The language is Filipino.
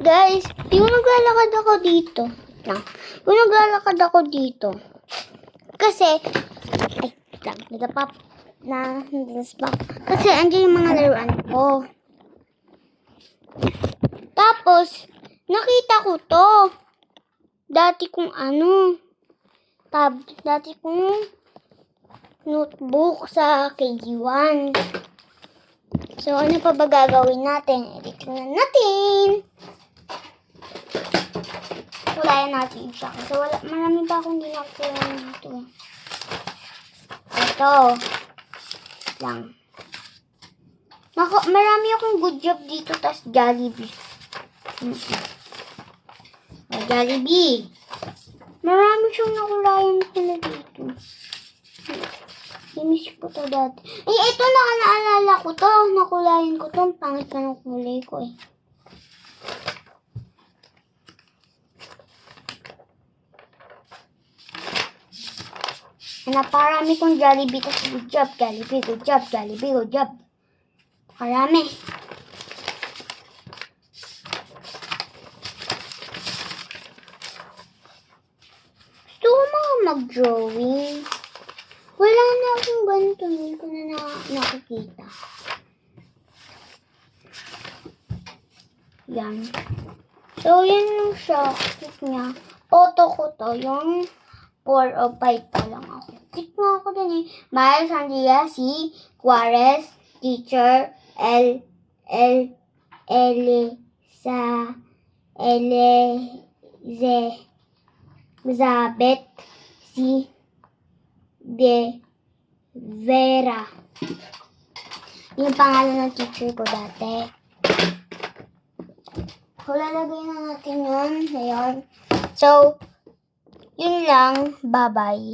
Guys, yung naglalakad ako dito. Yung naglalakad ako dito. Kasi, ay, lang, nagapap na, kasi andyan yung mga laruan ko. Tapos, nakita ko to. Dati kong dati kong notebook sa KG1. So, ano pa ba gagawin natin? Editin natin. Kulayan natin siya. Kasi marami pa akong hindi nakakulayan dito. Ito. Lang. Marami akong good job dito. Tas Jollibee. Jollibee. Marami siyang nakulayan sila dito. Inis ko to dati. Ito naalala ko to. Nakulayan ko to. Ang pangit na ng kulay ko eh. Naparami kong Jollibee. Tapos good job. Jollibee, good job. Jollibee, good job. Marami. Gusto ko mga mag-drawing. Wala na akong ganito. Hindi ko na nakikita. Yan. So, yan yung shot niya. Photo ko to. Yung 4 o 5 pa lang ako. Kit mo ako din eh. Miles, Andrea, C. Juarez, Teacher, Elizabeth, C. De Vera. Yung pangalan ng teacher ko dati. Lalagay na natin yun. Ayan. So, yun lang. Bye-bye.